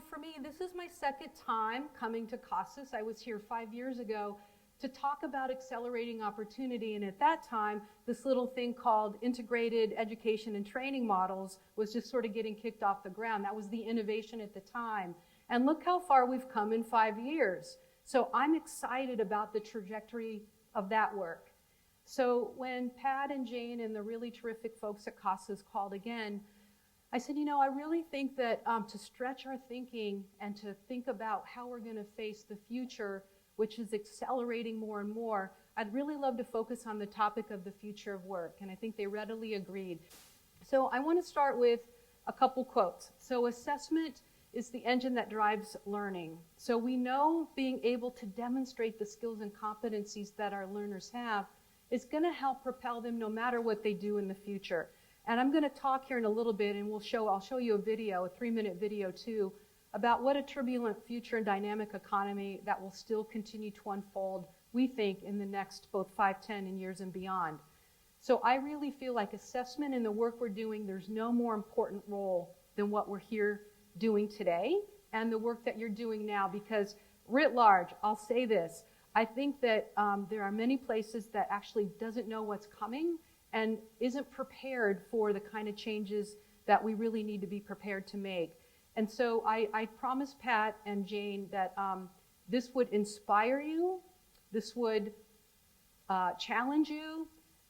for me, this is my second time coming to CASAS. I was here 5 years ago to talk about accelerating opportunity, and at that time, this little thing called integrated education and training models was just sort of getting kicked off the ground. That was the innovation at the time. And look how far we've come in 5 years. So I'm excited about the trajectory of that work. So when Pat and Jane and the really terrific folks at CASAS called again, I said, you know, I really think that to stretch our thinking and to think about how we're going to face the future, which is accelerating more and more, I'd really love to focus on the topic of the future of work. And I think they readily agreed. So I want to start with a couple quotes. So assessment is the engine that drives learning. So we know being able to demonstrate the skills and competencies that our learners have is going to help propel them no matter what they do in the future. And I'm going to talk here in a little bit, and I'll show you a video, a 3-minute video too, about what a turbulent future and dynamic economy that will still continue to unfold, we think, in the next both 5, 10, and years and beyond. So I really feel like assessment and the work we're doing, there's no more important role than what we're here doing today and the work that you're doing now, because writ large, I'll say this, I think that there are many places that actually doesn't know what's coming and isn't prepared for the kind of changes that we really need to be prepared to make. And so I promised Pat and Jane that this would inspire you, this would challenge you,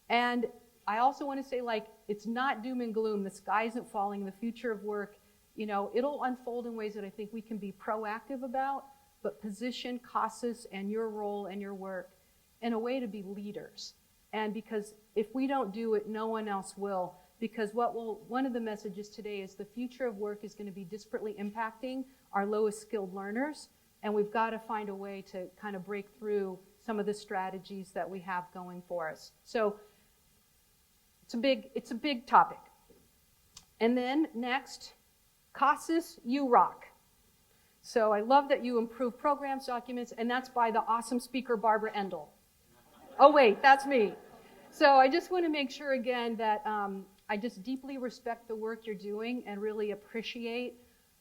and I also want to say, like, it's not doom and gloom. The sky isn't falling. The future of work, you know, it'll unfold in ways that I think we can be proactive about, but position CASAS and your role and your work in a way to be leaders. And because if we don't do it, no one else will. Because one of the messages today is the future of work is going to be disparately impacting our lowest skilled learners. And we've got to find a way to kind of break through some of the strategies that we have going for us. So it's a big topic. And then next, CASAS, you rock. So I love that you improve programs, documents, and that's by the awesome speaker, Barbara Endel. Oh wait, that's me. So I just want to make sure again that I just deeply respect the work you're doing and really appreciate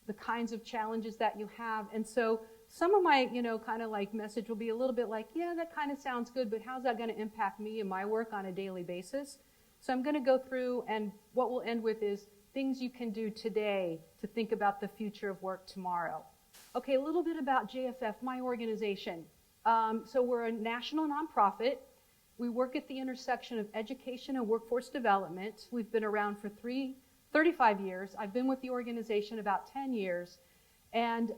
the kinds of challenges that you have. And so some of my, kind of like message will be a little bit like, yeah, that kind of sounds good, but how's that going to impact me and my work on a daily basis? So I'm going to go through, and what we'll end with is things you can do today to think about the future of work tomorrow. Okay, a little bit about JFF, my organization. So we're a national nonprofit. We work at the intersection of education and workforce development. We've been around for 35 years. I've been with the organization about 10 years. And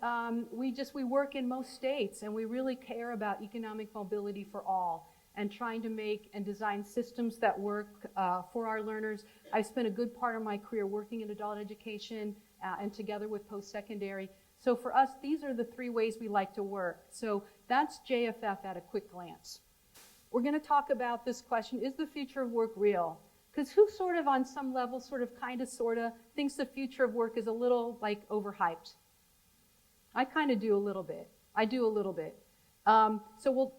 we work in most states, and we really care about economic mobility for all and trying to make and design systems that work for our learners. I've spent a good part of my career working in adult education and together with post-secondary. So for us, these are the 3 ways we like to work. So that's JFF at a quick glance. We're going to talk about this question, is the future of work real? Because who sort of on some level, sort of, kind of, sort of, thinks the future of work is a little, like, overhyped? I kind of do a little bit. I do a little bit. So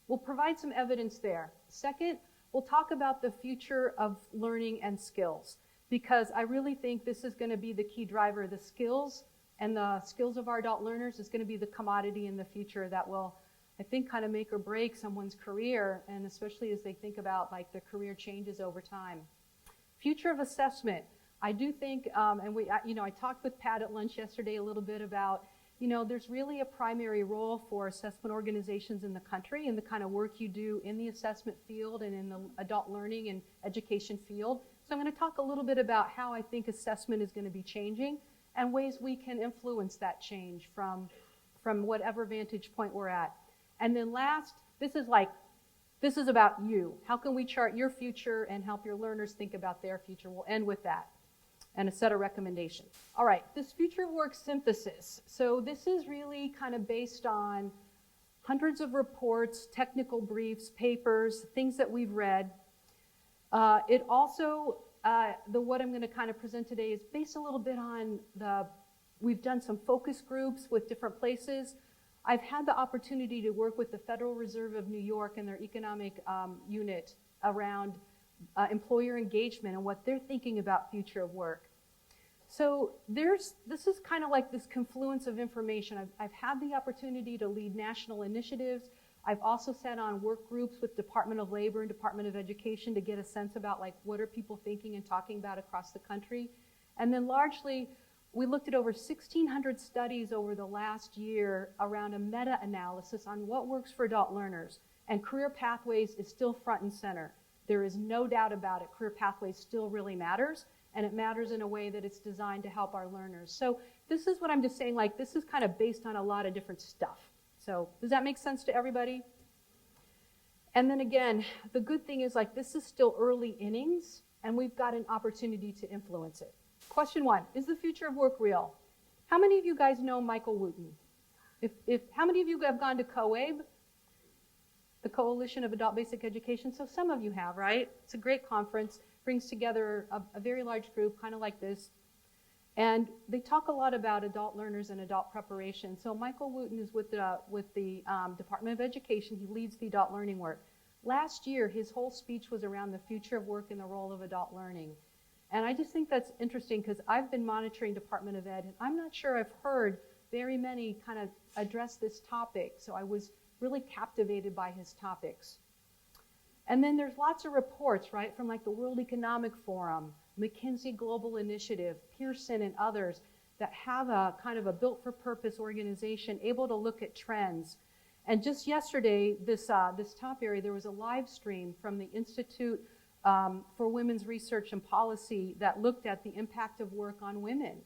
we'll provide some evidence there. Second, we'll talk about the future of learning and skills, because I really think this is going to be the key driver. The skills and the skills of our adult learners is going to be the commodity in the future that will, I think, kind of make or break someone's career, and especially as they think about like the career changes over time. Future of assessment. I do think, I talked with Pat at lunch yesterday a little bit about, there's really a primary role for assessment organizations in the country and the kind of work you do in the assessment field and in the adult learning and education field. So I'm going to talk a little bit about how I think assessment is going to be changing and ways we can influence that change from whatever vantage point we're at. And then last, this is about you. How can we chart your future and help your learners think about their future? We'll end with that and a set of recommendations. All right, this future of work synthesis. So this is really kind of based on hundreds of reports, technical briefs, papers, things that we've read. It also, what I'm going to kind of present today is based a little bit on we've done some focus groups with different places. I've had the opportunity to work with the Federal Reserve of New York and their economic unit around employer engagement and what they're thinking about future of work. So this is kind of like this confluence of information. I've had the opportunity to lead national initiatives. I've also sat on work groups with Department of Labor and Department of Education to get a sense about like what are people thinking and talking about across the country. And then largely, we looked at over 1,600 studies over the last year around a meta-analysis on what works for adult learners. And career pathways is still front and center. There is no doubt about it. Career pathways still really matters, and it matters in a way that it's designed to help our learners. So this is what I'm just saying, like this is kind of based on a lot of different stuff. So does that make sense to everybody? And then again, the good thing is like this is still early innings, and we've got an opportunity to influence it. Question 1, is the future of work real? How many of you guys know Michael Wooten? How many of you have gone to COABE, the Coalition of Adult Basic Education? So some of you have, right? It's a great conference, brings together a very large group, kind of like this. And they talk a lot about adult learners and adult preparation. So Michael Wooten is with the Department of Education. He leads the adult learning work. Last year, his whole speech was around the future of work and the role of adult learning. And I just think that's interesting because I've been monitoring Department of Ed, and I'm not sure I've heard very many kind of address this topic. So I was really captivated by his topics. And then there's lots of reports, right, from like the World Economic Forum, McKinsey Global Initiative, Pearson, and others that have a kind of a built-for-purpose organization able to look at trends. And just yesterday, this top area, there was a live stream from the Institute for Women's Research and Policy that looked at the impact of work on women.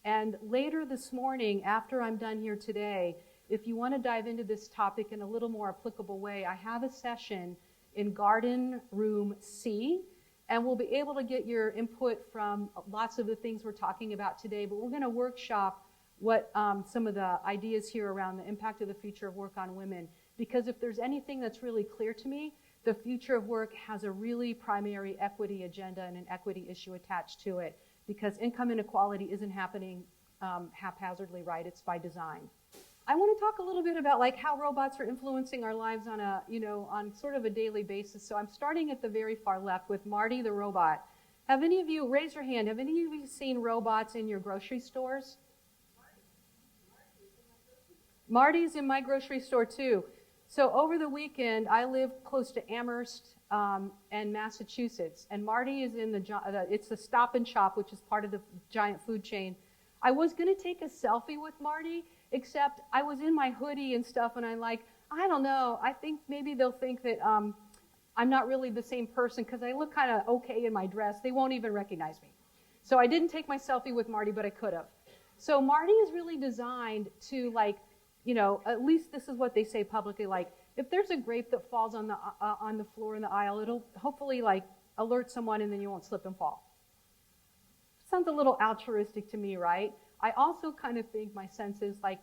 And later this morning, after I'm done here today, if you want to dive into this topic in a little more applicable way, I have a session in Garden Room C, and we'll be able to get your input from lots of the things we're talking about today, but we're going to workshop what some of the ideas here around the impact of the future of work on women. Because if there's anything that's really clear to me, the future of work has a really primary equity agenda and an equity issue attached to it, because income inequality isn't happening haphazardly, right? It's by design. I want to talk a little bit about like how robots are influencing our lives on a, on sort of a daily basis. So I'm starting at the very far left with Marty the robot. Have any of you, raise your hand, have any of you seen robots in your grocery stores? Marty's in my grocery store too. So over the weekend, I live close to Amherst and Massachusetts, and Marty is in it's the Stop and Shop, which is part of the giant food chain. I was going to take a selfie with Marty, except I was in my hoodie and stuff, and I'm like, I don't know, I think maybe they'll think that I'm not really the same person because I look kind of okay in my dress. They won't even recognize me. So I didn't take my selfie with Marty, but I could have. So Marty is really designed to like, at least this is what they say publicly, like, if there's a grape that falls on the floor in the aisle, it'll hopefully like alert someone and then you won't slip and fall. Sounds a little altruistic to me, right? I also kind of think my sense is like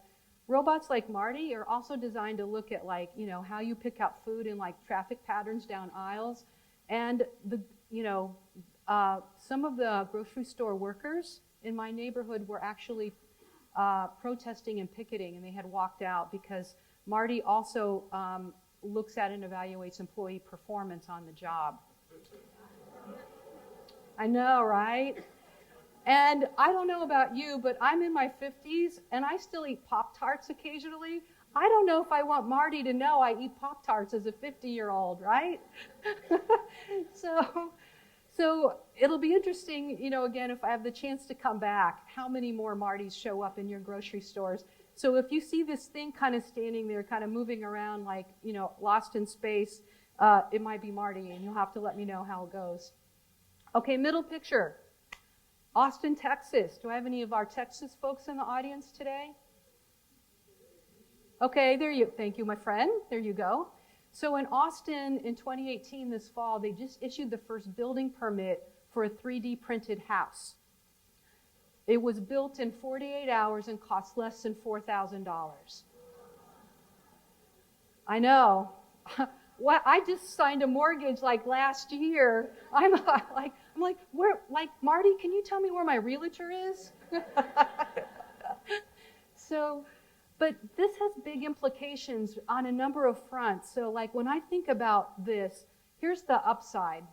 robots like Marty are also designed to look at like, how you pick out food and like traffic patterns down aisles. And some of the grocery store workers in my neighborhood were actually protesting and picketing, and they had walked out because Marty also looks at and evaluates employee performance on the job. I know, right? And I don't know about you, but I'm in my 50s, and I still eat Pop-Tarts occasionally. I don't know if I want Marty to know I eat Pop-Tarts as a 50-year-old, right? So it'll be interesting, again, if I have the chance to come back, how many more Martys show up in your grocery stores. So if you see this thing kind of standing there, kind of moving around like, lost in space, it might be Marty, and you'll have to let me know how it goes. Okay, middle picture. Austin, Texas. Do I have any of our Texas folks in the audience today? Okay, thank you, my friend. There you go. So in Austin in 2018, this fall, they just issued the first building permit for a 3D printed house. It was built in 48 hours and cost less than $4,000. I know. Well, I just signed a mortgage like last year. I'm like, where? Like, Marty, can you tell me where my realtor is? But this has big implications on a number of fronts. So like when I think about this, here's the upside.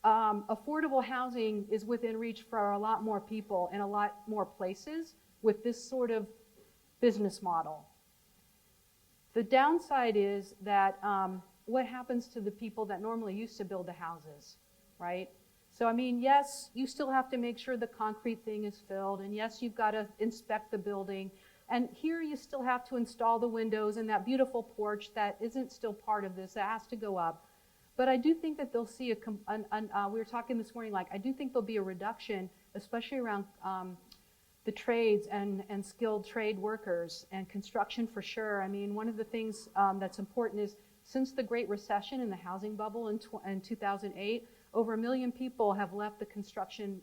affordable housing is within reach for a lot more people in a lot more places with this sort of business model. The downside is that what happens to the people that normally used to build the houses, right? So, I mean, yes, you still have to make sure the concrete thing is filled, and yes, you've got to inspect the building, and here you still have to install the windows and that beautiful porch that isn't still part of this, that has to go up. But I do think that they'll see we were talking this morning, like, I do think there'll be a reduction, especially around the trades and skilled trade workers and construction for sure. I mean, one of the things that's important is since the Great Recession and the housing bubble in 2008, over 1 million people have left the construction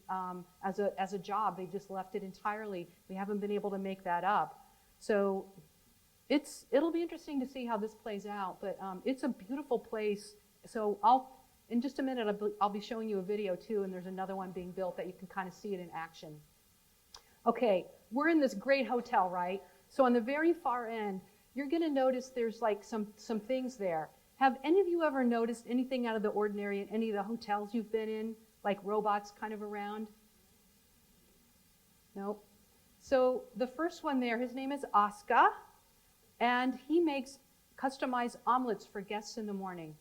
as a job. They just left it entirely. We haven't been able to make that up. So it'll be interesting to see how this plays out, but it's a beautiful place. So in just a minute, I'll be showing you a video too, and there's another one being built that you can kind of see it in action. Okay, we're in this great hotel, right? So on the very far end, you're gonna notice there's like some things there. Have any of you ever noticed anything out of the ordinary in any of the hotels you've been in, like robots kind of around? Nope. So the first one there, his name is Oscar, and he makes customized omelets for guests in the morning.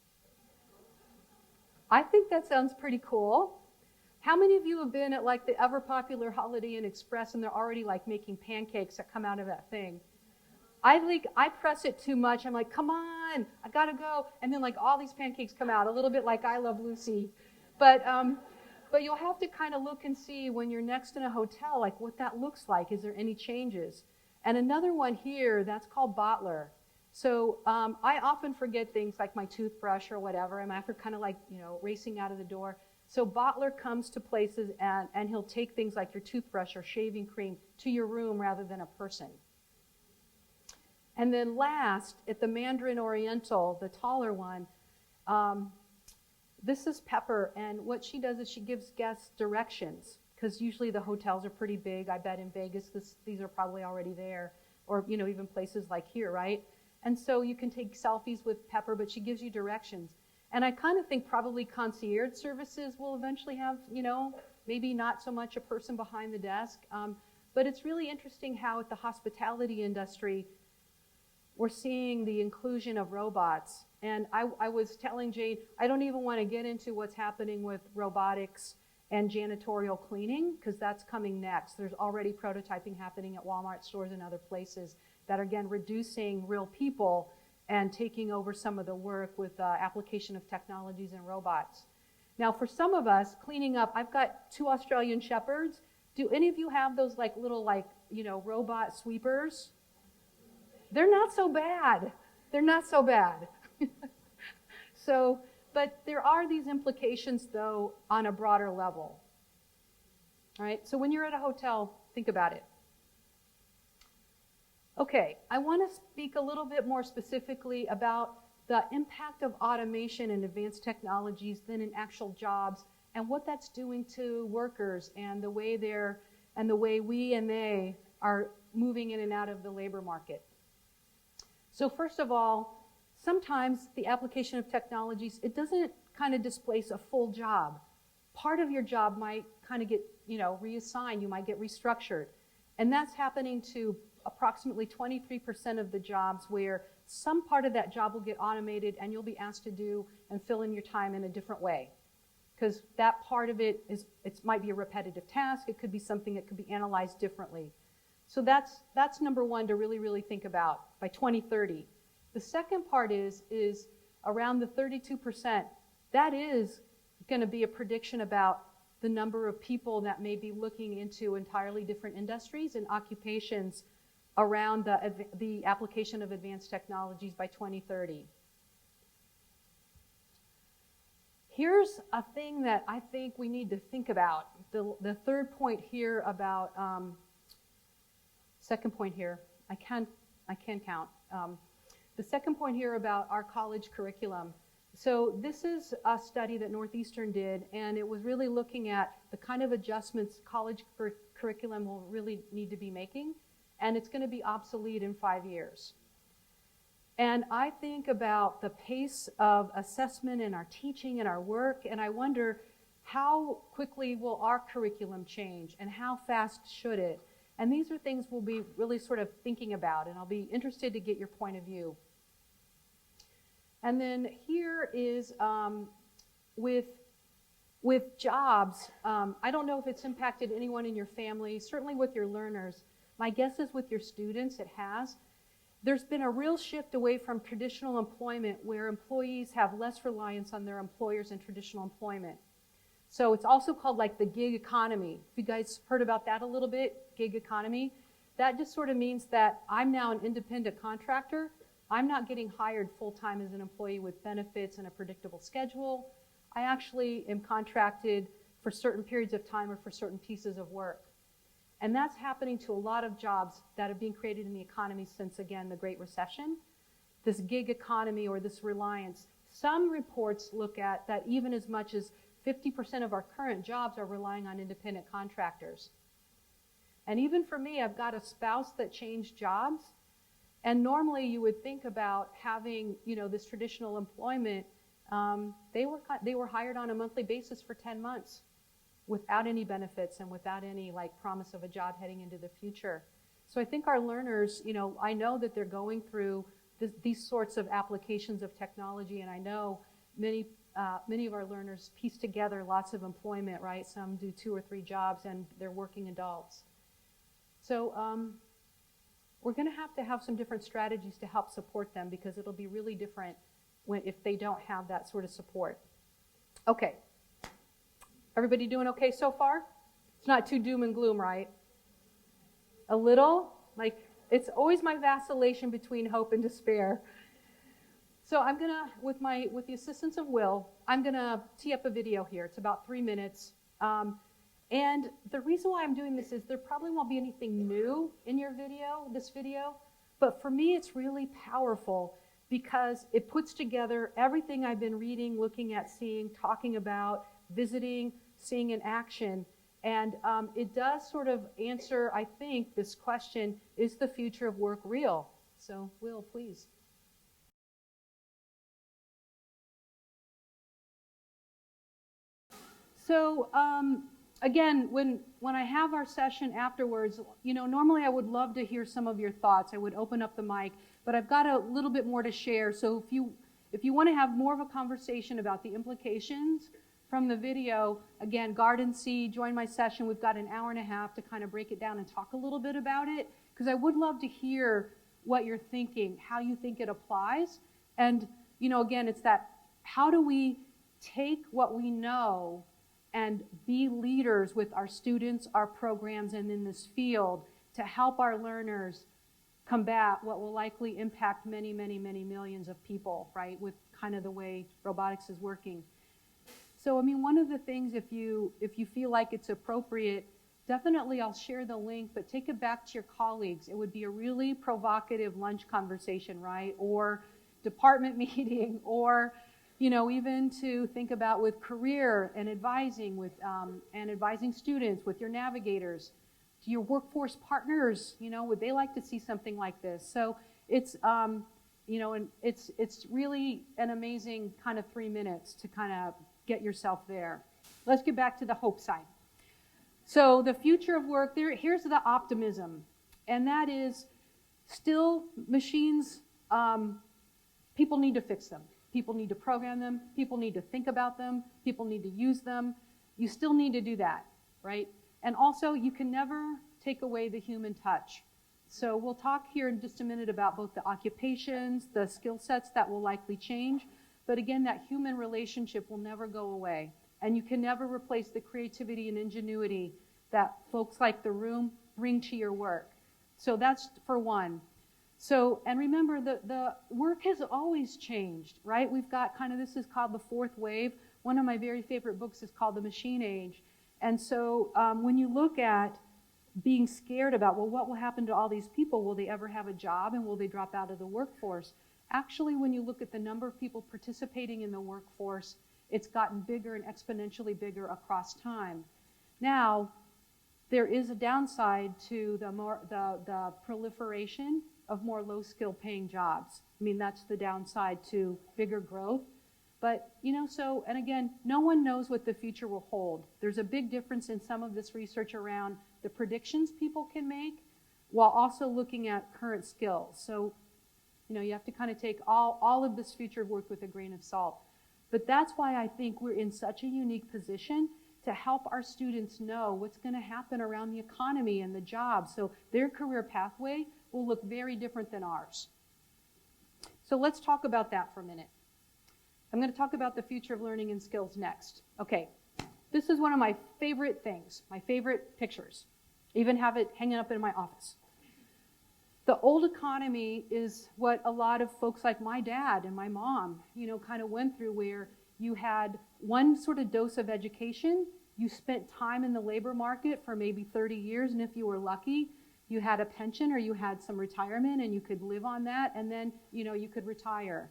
I think that sounds pretty cool. How many of you have been at like the ever popular Holiday Inn Express and they're already like making pancakes that come out of that thing? I press it too much. I'm like, come on, I gotta go. And then like all these pancakes come out, a little bit like I Love Lucy. But you'll have to kind of look and see when you're next in a hotel, like what that looks like. Is there any changes? And another one here, that's called Bottler. So I often forget things like my toothbrush or whatever. I'm after kind of like, racing out of the door. So Bottler comes to places and he'll take things like your toothbrush or shaving cream to your room rather than a person. And then last, at the Mandarin Oriental, the taller one, this is Pepper, and what she does is she gives guests directions, because usually the hotels are pretty big. I bet in Vegas these are probably already there, or even places like here, right? And so you can take selfies with Pepper, but she gives you directions. And I kind of think probably concierge services will eventually have, maybe not so much a person behind the desk, but it's really interesting how at the hospitality industry, we're seeing the inclusion of robots. And I was telling Jane, I don't even want to get into what's happening with robotics and janitorial cleaning, because that's coming next. There's already prototyping happening at Walmart stores and other places that are, again, reducing real people and taking over some of the work with application of technologies and robots. Now, for some of us, cleaning up, I've got 2 Australian Shepherds. Do any of you have those little robot sweepers? They're not so bad. They're not so bad. But there are these implications, though, on a broader level. All right, so when you're at a hotel, think about it. Okay, I want to speak a little bit more specifically about the impact of automation and advanced technologies than in actual jobs and what that's doing to workers and the way we and they are moving in and out of the labor market. So first of all, sometimes the application of technologies, it doesn't kind of displace a full job. Part of your job might kind of get, reassigned, you might get restructured. And that's happening to approximately 23% of the jobs where some part of that job will get automated and you'll be asked to do and fill in your time in a different way. Because that part of it might be a repetitive task, it could be something that could be analyzed differently. So that's number one to really, really think about by 2030. The second part is around the 32%. That is going to be a prediction about the number of people that may be looking into entirely different industries and occupations around the application of advanced technologies by 2030. Here's a thing that I think we need to think about. The third point here about, second point here, I can count. The second point here about our college curriculum. So this is a study that Northeastern did, and it was really looking at the kind of adjustments college curriculum will really need to be making, and it's going to be obsolete in 5 years. And I think about the pace of assessment in our teaching and our work, and I wonder, How quickly will our curriculum change, and how fast should it? And these are things we'll be really sort of thinking about, and I'll be interested to get your point of view. And then here is with jobs, I don't know if it's impacted anyone in your family, certainly with your learners. My guess is with your students it has. There's been a real shift away from traditional employment where employees have less reliance on their employers in traditional employment. So it's also called like the gig economy. If you guys heard about that a little bit, gig economy, that just sort of means that I'm now an independent contractor. I'm not getting hired full-time as an employee with benefits and a predictable schedule. I actually am contracted for certain periods of time or for certain pieces of work. And that's happening to a lot of jobs that are being created in the economy since, again, the Great Recession. This gig economy or this reliance. Some reports look at that even as much as 50% of our current jobs are relying on independent contractors. And even for me, I've got a spouse that changed jobs. And normally you would think about having, this traditional employment. They were hired on a monthly basis for 10 months without any benefits and without any promise of a job heading into the future. So I think our learners, I know that they're going through these sorts of applications of technology, and I know many of our learners piece together lots of employment, right? Some do 2 or 3 jobs, and they're working adults. So we're going to have some different strategies to help support them, because it'll be really different if they don't have that sort of support. Okay. Everybody doing okay so far? It's not too doom and gloom, right? A little? It's always my vacillation between hope and despair. So I'm going to, with the assistance of Will, I'm going to tee up a video here. It's about 3 minutes. And the reason why I'm doing this is there probably won't be anything new in this video, but for me it's really powerful because it puts together everything I've been reading, looking at, seeing, talking about, visiting, seeing in action. And it does sort of answer, I think, this question, is the future of work real? So, Will, please. So, again, when I have our session afterwards, normally I would love to hear some of your thoughts. I would open up the mic, but I've got a little bit more to share. So if you want to have more of a conversation about the implications from the video, again, Garden Seed, join my session. We've got an hour and a half to kind of break it down and talk a little bit about it, because I would love to hear what you're thinking, how you think it applies. And, again, it's that, how do we take what we know and be leaders with our students, our programs, and in this field to help our learners combat what will likely impact many, many, many millions of people, right, with kind of the way robotics is working. So, one of the things, if you feel like it's appropriate, definitely I'll share the link, but take it back to your colleagues. It would be a really provocative lunch conversation, right, or department meeting, or even to think about with career and advising and advising students with your navigators, to your workforce partners, would they like to see something like this? So it's, and it's really an amazing kind of 3 minutes to kind of get yourself there. Let's get back to the hope side. So the future of work, here's the optimism, and that is still machines, people need to fix them. People need to program them. People need to think about them. People need to use them. You still need to do that, right? And also, you can never take away the human touch. So we'll talk here in just a minute about both the occupations, the skill sets that will likely change. But again, that human relationship will never go away. And you can never replace the creativity and ingenuity that folks like the room bring to your work. So that's for one. So, and remember, the work has always changed, right? We've got this is called the fourth wave. One of my very favorite books is called The Machine Age. And so when you look at being scared about, well, what will happen to all these people? Will they ever have a job, and will they drop out of the workforce? Actually, when you look at the number of people participating in the workforce, it's gotten bigger and exponentially bigger across time. Now, there is a downside to the proliferation of more low-skill paying jobs. That's the downside to bigger growth. But, and again, no one knows what the future will hold. There's a big difference in some of this research around the predictions people can make while also looking at current skills. So, you have to kind of take all of this future work with a grain of salt. But that's why I think we're in such a unique position to help our students know what's going to happen around the economy and the jobs. So their career pathway will look very different than ours. So let's talk about that for a minute. I'm going to talk about the future of learning and skills next. Okay, this is one of my favorite things, my favorite pictures. I even have it hanging up in my office. The old economy is what a lot of folks like my dad and my mom, kind of went through, where you had one sort of dose of education, you spent time in the labor market for maybe 30 years, and if you were lucky, you had a pension or you had some retirement and you could live on that, and then, you could retire.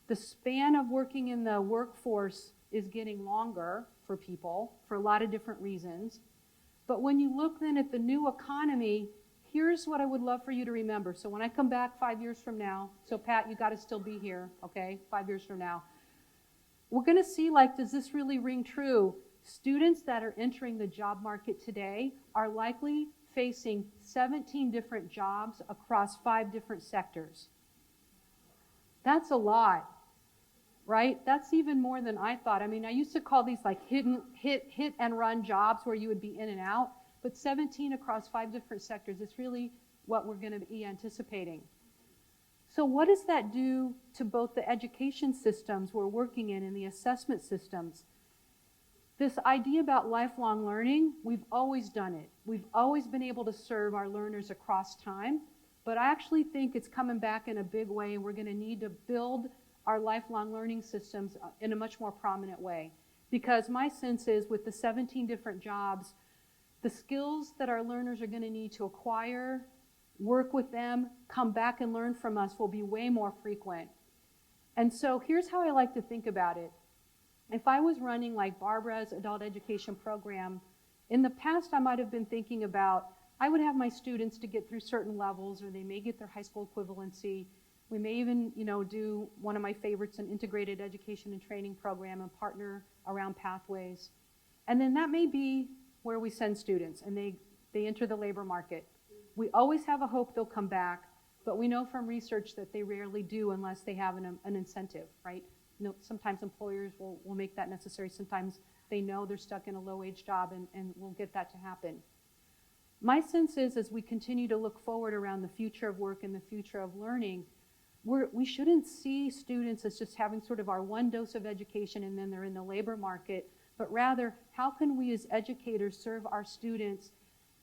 The span of working in the workforce is getting longer for people for a lot of different reasons. But when you look then at the new economy, here's what I would love for you to remember. So when I come back 5 years from now, so Pat, you got to still be here, okay, 5 years from now. We're going to see, does this really ring true? Students that are entering the job market today are likely facing 17 different jobs across 5 different sectors. That's a lot, right? That's even more than I thought. I mean, I used to call these hit and run jobs where you would be in and out, but 17 across 5 different sectors is really what we're going to be anticipating. So what does that do to both the education systems we're working in and the assessment systems? This idea about lifelong learning, we've always done it. We've always been able to serve our learners across time, but I actually think it's coming back in a big way, and we're going to need to build our lifelong learning systems in a much more prominent way. Because my sense is, with the 17 different jobs, the skills that our learners are going to need to acquire, work with them, come back and learn from us will be way more frequent. And so here's how I like to think about it. If I was running like Barbara's adult education program, in the past I might have been thinking about, I would have my students to get through certain levels, or they may get their high school equivalency. We may even, do one of my favorites, an integrated education and training program, and partner around pathways. And then that may be where we send students, and they enter the labor market. We always have a hope they'll come back, but we know from research that they rarely do unless they have an incentive, right? Sometimes employers will make that necessary. Sometimes they know they're stuck in a low-wage job, and we'll get that to happen. My sense is, as we continue to look forward around the future of work and the future of learning, we shouldn't see students as just having sort of our one dose of education and then they're in the labor market, but rather, how can we as educators serve our students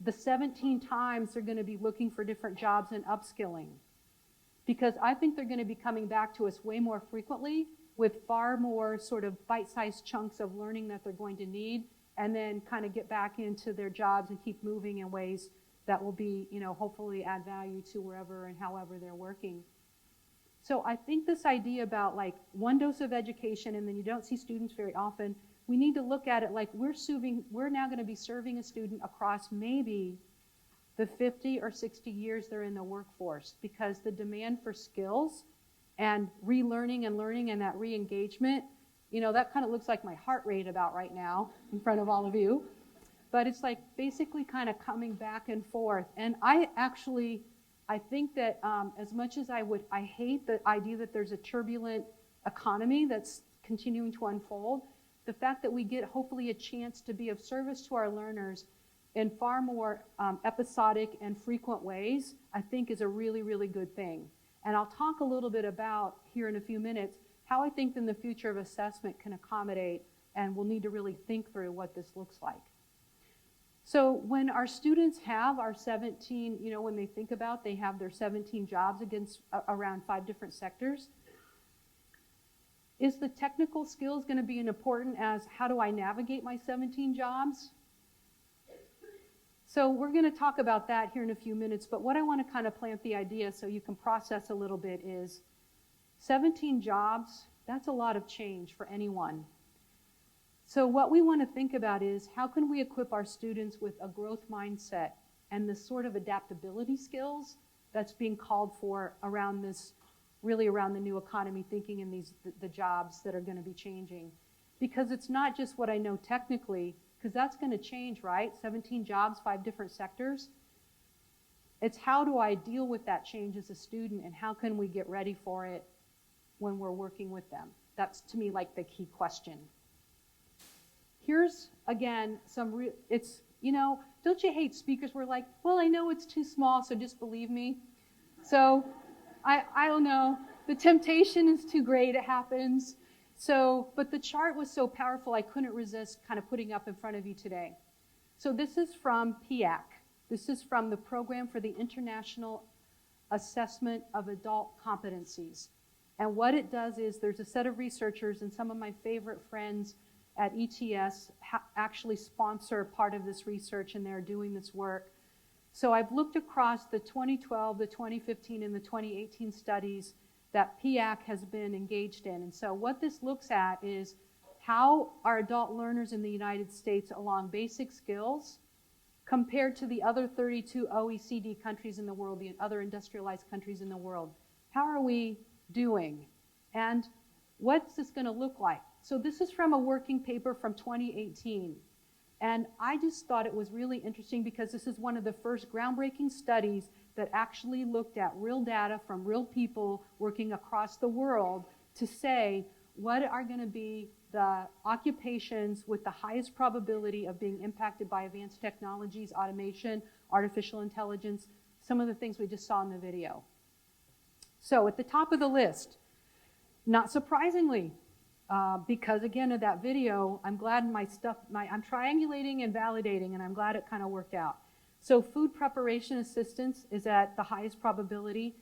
the 17 times they're going to be looking for different jobs and upskilling? Because I think they're going to be coming back to us way more frequently with far more sort of bite-sized chunks of learning that they're going to need, and then kind of get back into their jobs and keep moving in ways that will be, hopefully add value to wherever and however they're working. So I think this idea about one dose of education and then you don't see students very often, we need to look at it like we're now going to be serving a student across maybe the 50 or 60 years they're in the workforce, because the demand for skills and relearning and learning and that re-engagement, that kind of looks like my heart rate about right now in front of all of you. But it's basically kind of coming back and forth. And I think that as much as I hate the idea that there's a turbulent economy that's continuing to unfold, the fact that we get hopefully a chance to be of service to our learners in far more episodic and frequent ways, I think is a really, really good thing. And I'll talk a little bit about, here in a few minutes, how I think then the future of assessment can accommodate, and we'll need to really think through what this looks like. So when our students have our 17, when they think about they have their 17 jobs against around 5 different sectors, is the technical skills going to be as important as how do I navigate my 17 jobs? So we're going to talk about that here in a few minutes, but what I want to kind of plant the idea so you can process a little bit is 17 jobs, that's a lot of change for anyone. So what we want to think about is, how can we equip our students with a growth mindset and the sort of adaptability skills that's being called for around this really around the new economy, thinking in the jobs that are going to be changing. Because it's not just what I know technically, because that's going to change, right? 17 jobs, 5 different sectors. It's how do I deal with that change as a student, and how can we get ready for it when we're working with them? That's, to me, like the key question. Here's, again, it's, you know, don't you hate speakers who are like, well, I know it's too small, so just believe me. So, I don't know. The temptation is too great, it happens. So, but the chart was so powerful, I couldn't resist kind of putting up in front of you today. So this is from PIAC. This is from the Program for the International Assessment of Adult Competencies. And what it does is there's a set of researchers, and some of my favorite friends at ETS actually sponsor part of this research, and they're doing this work. So I've looked across the 2012, the 2015, and the 2018 studies that PIAC has been engaged in. And so what this looks at is how are adult learners in the United States along basic skills compared to the other 32 OECD countries in the world, the other industrialized countries in the world. How are we doing? And what's this going to look like? So this is from a working paper from 2018. And I just thought it was really interesting because this is one of the first groundbreaking studies that actually looked at real data from real people working across the world to say what are going to be the occupations with the highest probability of being impacted by advanced technologies, automation, artificial intelligence, some of the things we just saw in the video. So at the top of the list, not surprisingly, because again of that video, I'm glad I'm triangulating and validating, and I'm glad it kind of worked out. So food preparation assistance is at the highest probability.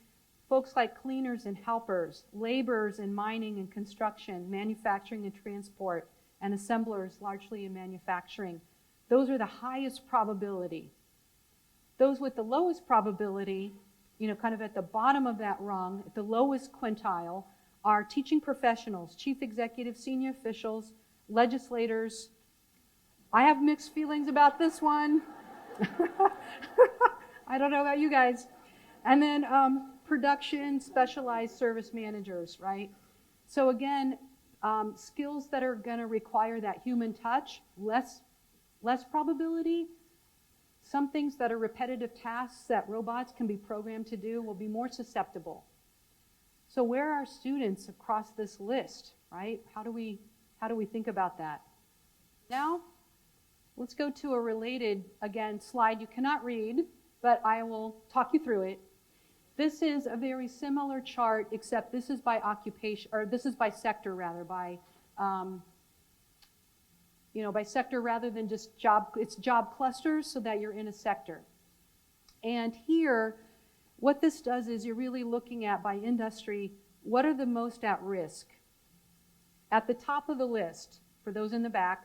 Folks like cleaners and helpers, laborers in mining and construction, manufacturing and transport, and assemblers largely in manufacturing. Those are the highest probability. Those with the lowest probability, you know, kind of at the bottom of that rung, at the lowest quintile, are teaching professionals, chief executives, senior officials, legislators. I have mixed feelings about this one. I don't know about you guys. And then production, specialized service managers, right? So again, skills that are going to require that human touch, less probability. Some things that are repetitive tasks that robots can be programmed to do will be more susceptible. So where are students across this list, right? How do we think about that? Now, let's go to a related, again, slide you cannot read, but I will talk you through it. This is a very similar chart, except this is by occupation, or this is by sector rather, by sector rather than just job. It's job clusters so that you're in a sector. And here, what this does is you're really looking at, by industry, what are the most at risk? At the top of the list, for those in the back,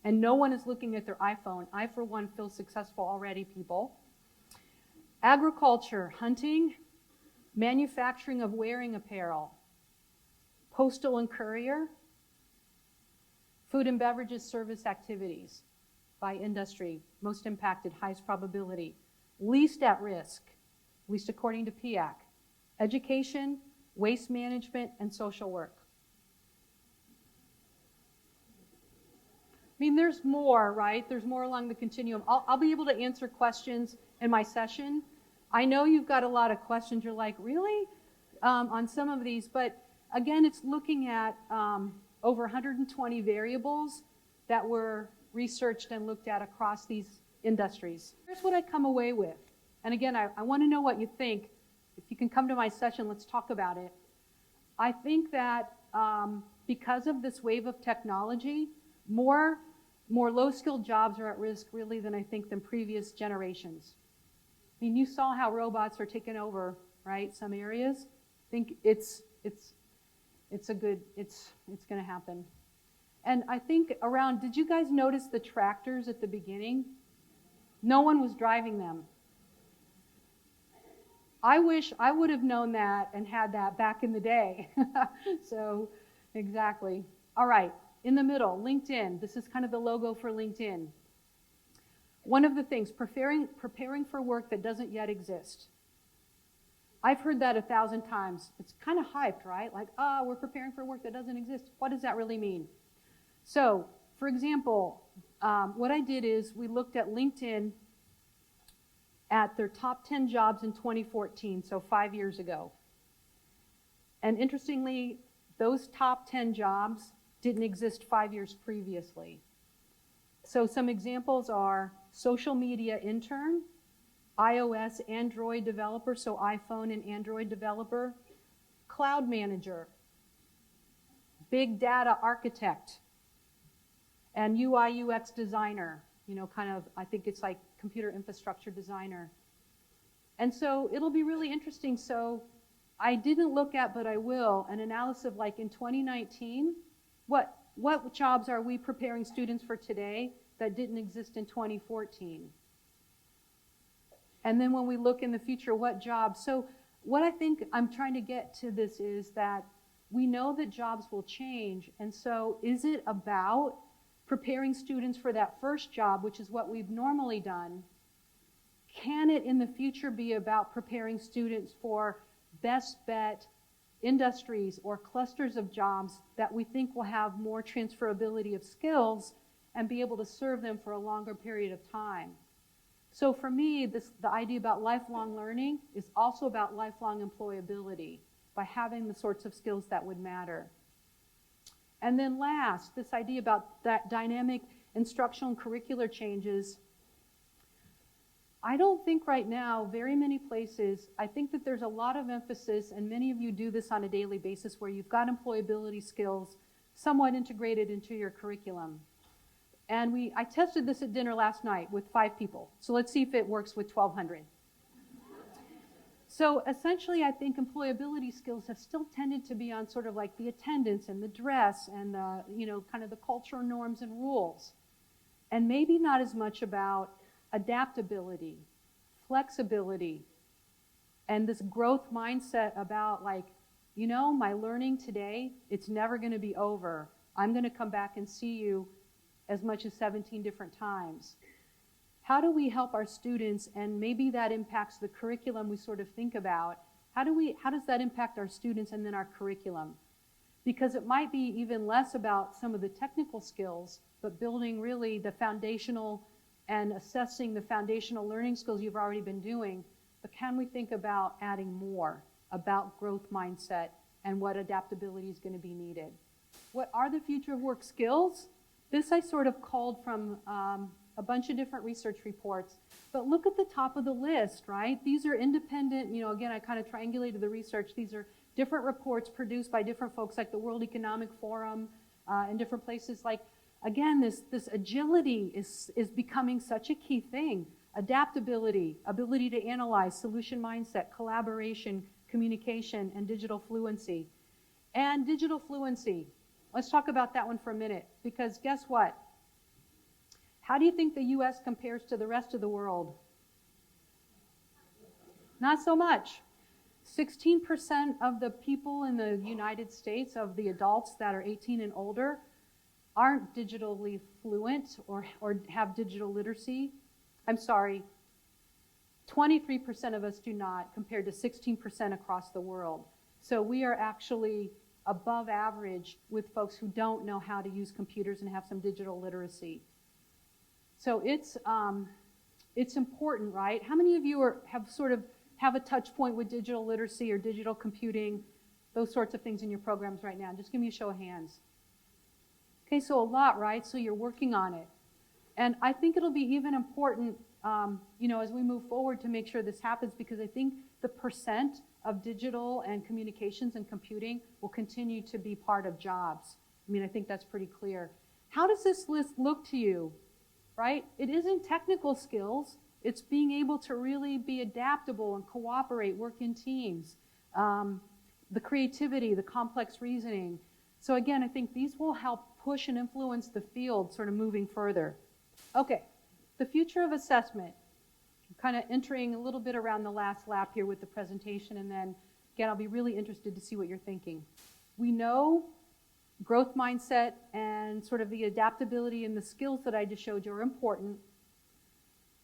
and no one is looking at their iPhone. I, for one, feel successful already, people. Agriculture, hunting, manufacturing of wearing apparel, postal and courier, food and beverages service activities by industry, most impacted, highest probability. Least at risk, at least according to PIAC, education, waste management, and social work. I mean, there's more, right? There's more along the continuum. I'll be able to answer questions in my session. I know you've got a lot of questions. You're like, really? On some of these. But again, it's looking at over 120 variables that were researched and looked at across these industries. Here's what I come away with. And again, I want to know what you think. If you can come to my session, let's talk about it. I think that because of this wave of technology, more low-skilled jobs are at risk really than I think than previous generations. I mean, you saw how robots are taking over, right? Some areas. I think it's going to happen. And I think around, did you guys notice the tractors at the beginning? No one was driving them. I wish I would have known that and had that back in the day. So, exactly. All right. In the middle, LinkedIn. This is kind of the logo for LinkedIn. One of the things, preparing for work that doesn't yet exist. I've heard that 1,000 times. It's kind of hyped, right? Like, we're preparing for work that doesn't exist. What does that really mean? So, for example, what I did is we looked at LinkedIn at their top 10 jobs in 2014, so 5 years ago. And interestingly, those top 10 jobs didn't exist 5 years previously. So some examples are social media intern, iOS, Android developer, so iPhone and Android developer, cloud manager, big data architect, and UI UX designer, kind of, I think it's like computer infrastructure designer. And so it'll be really interesting. So I didn't look at, but I will, an analysis of like in 2019, what jobs are we preparing students for today that didn't exist in 2014? And then when we look in the future, what jobs? So what I think I'm trying to get to this is that we know that jobs will change. And so is it about preparing students for that first job, which is what we've normally done? Can it in the future be about preparing students for best bet industries or clusters of jobs that we think will have more transferability of skills and be able to serve them for a longer period of time? So for me, the idea about lifelong learning is also about lifelong employability by having the sorts of skills that would matter. And then last, this idea about that dynamic instructional and curricular changes. I don't think right now, very many places, I think that there's a lot of emphasis, and many of you do this on a daily basis, where you've got employability skills somewhat integrated into your curriculum. And I tested this at dinner last night with 5 people. So let's see if it works with 1,200. So essentially, I think employability skills have still tended to be on sort of like the attendance and the dress and the, kind of the cultural norms and rules. And maybe not as much about adaptability, flexibility, and this growth mindset about like, my learning today, it's never going to be over. I'm going to come back and see you as much as 17 different times. How do we help our students, and maybe that impacts the curriculum we sort of think about, how does that impact our students and then our curriculum? Because it might be even less about some of the technical skills, but building really the foundational and assessing the foundational learning skills you've already been doing, but can we think about adding more about growth mindset and what adaptability is going to be needed? What are the future of work skills? This I sort of called from a bunch of different research reports, but look at the top of the list, right? These are independent, again, I kind of triangulated the research. These are different reports produced by different folks like the World Economic Forum and different places. Like, again, this agility is becoming such a key thing. Adaptability, ability to analyze, solution mindset, collaboration, communication, and digital fluency. And digital fluency, let's talk about that one for a minute, because guess what? How do you think the US compares to the rest of the world? Not so much. 16% of the people in the United States, of the adults that are 18 and older, aren't digitally fluent or have digital literacy. I'm sorry, 23% of us do not, compared to 16% across the world. So we are actually above average with folks who don't know how to use computers and have some digital literacy. So it's important, right? How many of you have a touch point with digital literacy or digital computing, those sorts of things in your programs right now? Just give me a show of hands. Okay, so a lot, right? So you're working on it. And I think it'll be even important, as we move forward to make sure this happens, because I think the percent of digital and communications and computing will continue to be part of jobs. I think that's pretty clear. How does this list look to you, right? It isn't technical skills. It's being able to really be adaptable and cooperate, work in teams, the creativity, the complex reasoning. So again, I think these will help push and influence the field sort of moving further. Okay, the future of assessment. I'm kind of entering a little bit around the last lap here with the presentation, and then again, I'll be really interested to see what you're thinking. We know growth mindset and sort of the adaptability and the skills that I just showed you are important.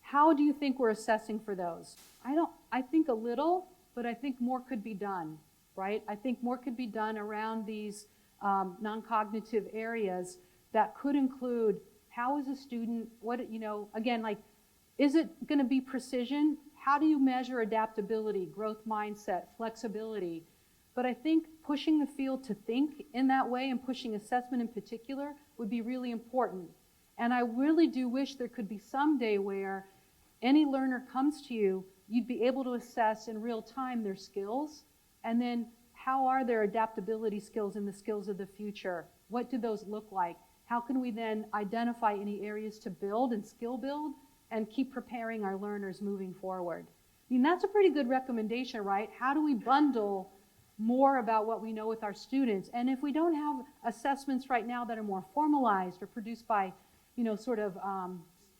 How do you think we're assessing for those? I think a little. but I think more could be done, right? I think more could be done around these non-cognitive areas that could include how is a student, again, like, is it going to be precision? How do you measure adaptability, growth mindset, flexibility? But I think pushing the field to think in that way and pushing assessment in particular would be really important. And I really do wish there could be some day where any learner comes to you, you'd be able to assess in real time their skills, and then how are their adaptability skills and the skills of the future? What do those look like? How can we then identify any areas to build and skill build and keep preparing our learners moving forward? I mean, that's a pretty good recommendation, right? How do we bundle more about what we know with our students? And if we don't have assessments right now that are more formalized or produced by,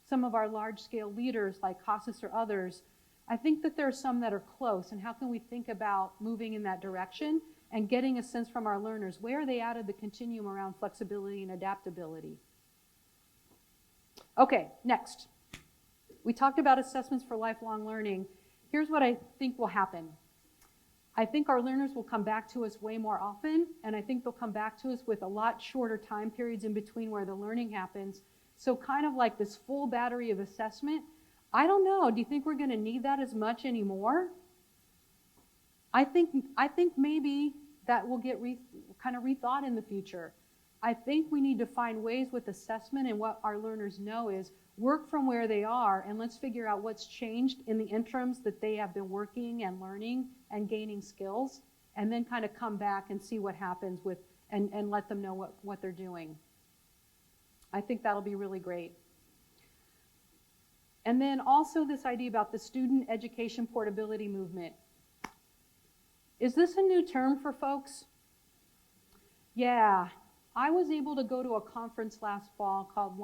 some of our large-scale leaders like CASAS or others, I think that there are some that are close. And how can we think about moving in that direction and getting a sense from our learners, where are they out of the continuum around flexibility and adaptability? Okay, next. We talked about assessments for lifelong learning. Here's what I think will happen. I think our learners will come back to us way more often, and I think they'll come back to us with a lot shorter time periods in between where the learning happens. So kind of like this full battery of assessment, I don't know, do you think we're going to need that as much anymore? I think maybe that will get kind of rethought in the future. I think we need to find ways with assessment, and what our learners know is work from where they are, and let's figure out what's changed in the interims that they have been working and learning and gaining skills, and then kind of come back and see what happens with, and let them know what they're doing. I think that'll be really great. And then also this idea about the student education portability movement. Is this a new term for folks? Yeah, I was able to go to a conference last fall called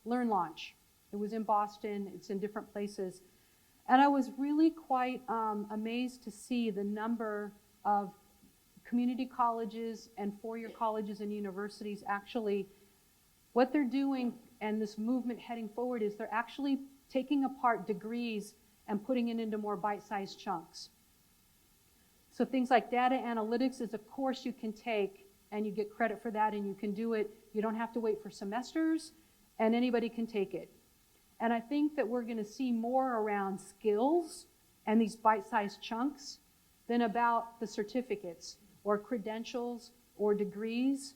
Learn Launch. It was in Boston, it's in different places. And I was really quite amazed to see the number of community colleges and four-year colleges and universities actually, what they're doing, and this movement heading forward, is they're actually taking apart degrees and putting it into more bite-sized chunks. So things like data analytics is a course you can take, and you get credit for that, and you can do it. You don't have to wait for semesters, and anybody can take it. And I think that we're going to see more around skills and these bite-sized chunks than about the certificates or credentials or degrees.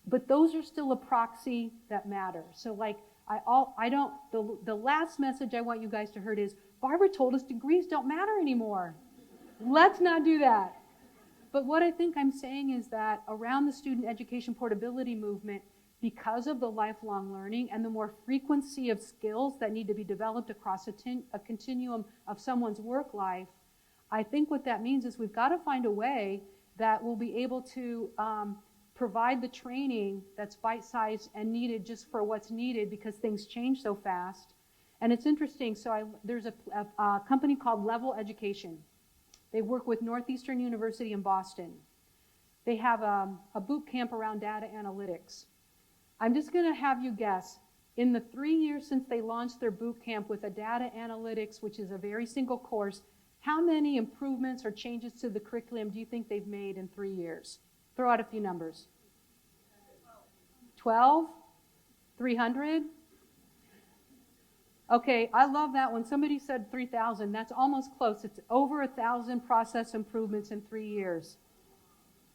But those are still a proxy that matter. So like, the last message I want you guys to hear is, Barbara told us degrees don't matter anymore. Let's not do that. But what I think I'm saying is that around the student education portability movement, because of the lifelong learning and the more frequency of skills that need to be developed across a continuum of someone's work life, I think what that means is we've got to find a way that we'll be able to provide the training that's bite-sized and needed just for what's needed, because things change so fast. And it's interesting, so there's a company called Level Education. They work with Northeastern University in Boston. They have a boot camp around data analytics. I'm just going to have you guess, in the 3 years since they launched their boot camp with a data analytics, which is a very single course, how many improvements or changes to the curriculum do you think they've made in 3 years? Throw out a few numbers. 12? 300? Okay, I love that one. Somebody said 3,000. That's almost close. It's over 1,000 process improvements in 3 years.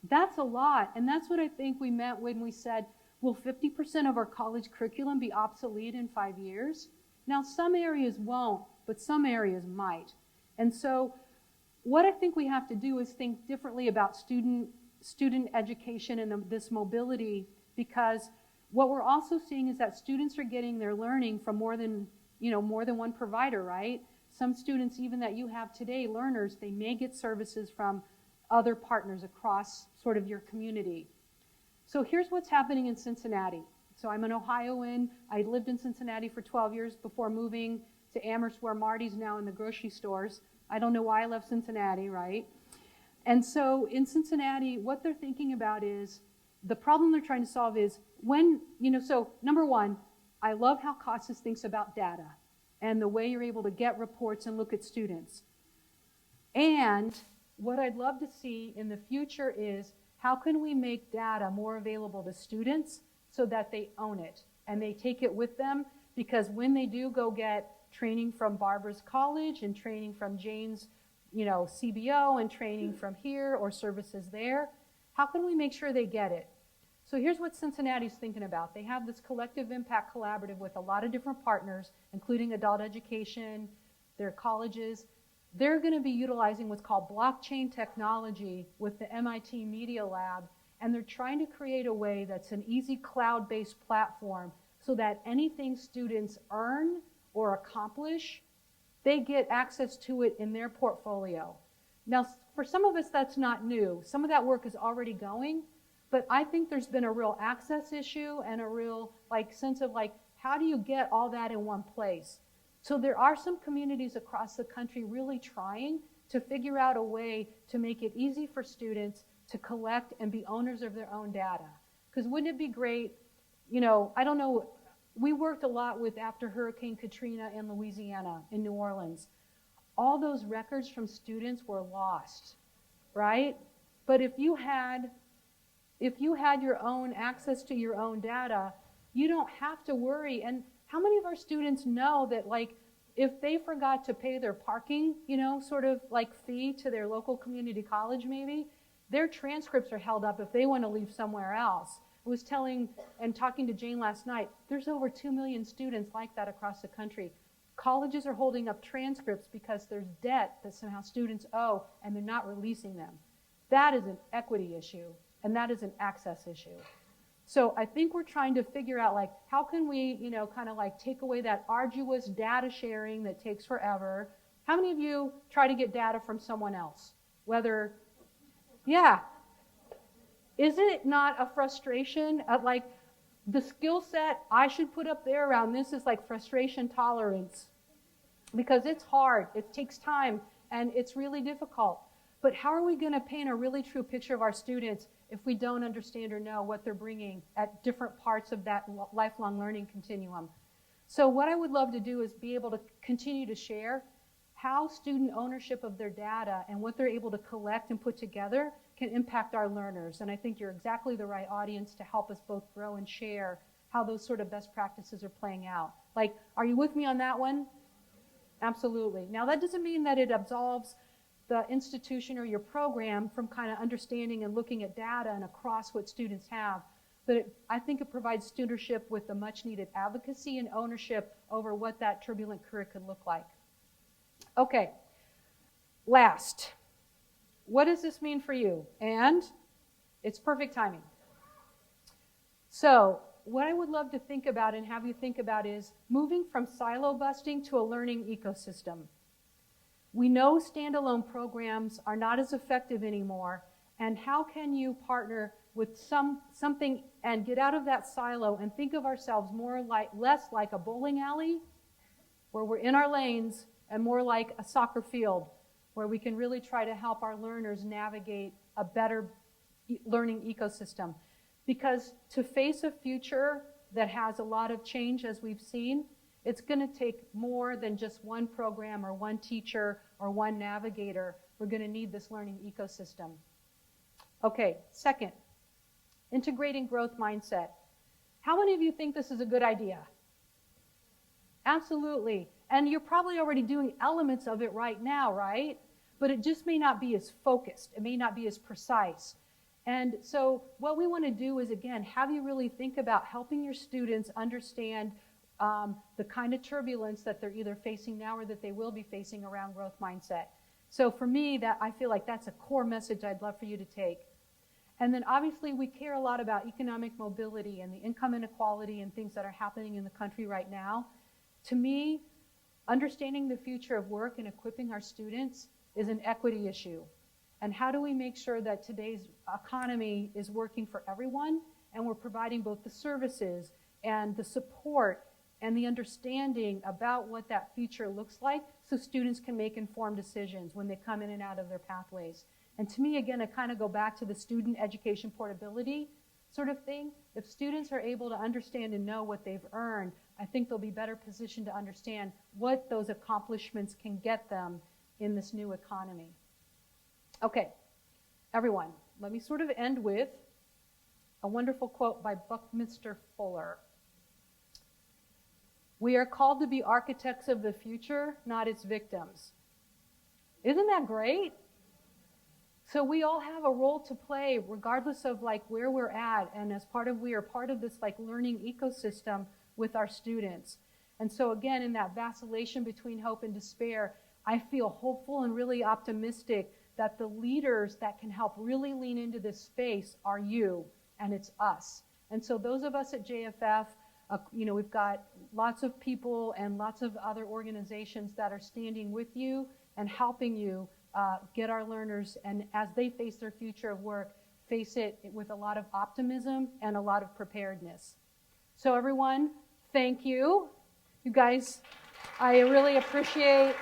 That's a lot, and that's what I think we meant when we said, will 50% of our college curriculum be obsolete in 5 years? Now, some areas won't, but some areas might. And so what I think we have to do is think differently about student education and this mobility, because what we're also seeing is that students are getting their learning from more than one provider, right? Some students, even that you have today, learners, they may get services from other partners across sort of your community. So here's what's happening in Cincinnati. So I'm an Ohioan. I lived in Cincinnati for 12 years before moving to Amherst, where Marty's now in the grocery stores. I don't know why I left Cincinnati, right? And so in Cincinnati, what they're thinking about is, the problem they're trying to solve is so number one, I love how CASAS thinks about data and the way you're able to get reports and look at students. And what I'd love to see in the future is how can we make data more available to students so that they own it and they take it with them, because when they do go get training from Barbara's college and training from Jane's, CBO and training from here or services there, how can we make sure they get it? So here's what Cincinnati's thinking about. They have this collective impact collaborative with a lot of different partners, including adult education, their colleges. They're going to be utilizing what's called blockchain technology with the MIT Media Lab, and they're trying to create a way that's an easy cloud-based platform so that anything students earn or accomplish, they get access to it in their portfolio. Now, for some of us, that's not new. Some of that work is already going, but I think there's been a real access issue and a real sense of how do you get all that in one place? So there are some communities across the country really trying to figure out a way to make it easy for students to collect and be owners of their own data. Because wouldn't it be great, I don't know, we worked a lot with after Hurricane Katrina in Louisiana, in New Orleans. All those records from students were lost, right? But if you had your own access to your own data, you don't have to worry. And how many of our students know that if they forgot to pay their parking, fee to their local community college maybe, their transcripts are held up if they want to leave somewhere else. I was talking to Jane last night, there's over 2 million students like that across the country. Colleges are holding up transcripts because there's debt that somehow students owe and they're not releasing them. That is an equity issue, and that is an access issue. So I think we're trying to figure out how can we, take away that arduous data sharing that takes forever. How many of you try to get data from someone else? Isn't it not a frustration of the skill set I should put up there around this is frustration tolerance, because it's hard, it takes time, and it's really difficult. But how are we going to paint a really true picture of our students if we don't understand or know what they're bringing at different parts of that lifelong learning continuum? So what I would love to do is be able to continue to share how student ownership of their data and what they're able to collect and put together can impact our learners. And I think you're exactly the right audience to help us both grow and share how those sort of best practices are playing out. Are you with me on that one? Absolutely. Now, that doesn't mean that it absolves the institution or your program from understanding and looking at data and across what students have. But I think it provides stewardship with the much needed advocacy and ownership over what that turbulent career could look like. Okay, last, what does this mean for you? And it's perfect timing. So what I would love to think about and have you think about is moving from silo busting to a learning ecosystem. We know standalone programs are not as effective anymore, and how can you partner with something and get out of that silo and think of ourselves less like a bowling alley where we're in our lanes and more like a soccer field where we can really try to help our learners navigate a better learning ecosystem. Because to face a future that has a lot of change, as we've seen, it's going to take more than just one program or one teacher or one navigator. We're going to need this learning ecosystem. Okay, second, integrating growth mindset. How many of you think this is a good idea? Absolutely. And you're probably already doing elements of it right now, right? But it just may not be as focused. It may not be as precise. And so what we want to do is, again, have you really think about helping your students understand the kind of turbulence that they're either facing now or that they will be facing around growth mindset. So for me, I feel like that's a core message I'd love for you to take. And then obviously we care a lot about economic mobility and the income inequality and things that are happening in the country right now. To me, understanding the future of work and equipping our students is an equity issue. And how do we make sure that today's economy is working for everyone and we're providing both the services and the support and the understanding about what that future looks like so students can make informed decisions when they come in and out of their pathways. And to me, again, I kind of go back to the student education portability sort of thing. If students are able to understand and know what they've earned, I think they'll be better positioned to understand what those accomplishments can get them in this new economy. Okay, everyone, let me sort of end with a wonderful quote by Buckminster Fuller. We are called to be architects of the future, not its victims. Isn't that great? So we all have a role to play regardless of like where we're at, and as part of, we are part of this like learning ecosystem with our students. And so again, in that vacillation between hope and despair, I feel hopeful and really optimistic that the leaders that can help really lean into this space are you, and it's us. And so those of us at JFF, we've got lots of people and lots of other organizations that are standing with you and helping you get our learners, and as they face their future of work, face it with a lot of optimism and a lot of preparedness. So everyone, thank you. You guys, I really appreciate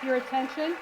your attention.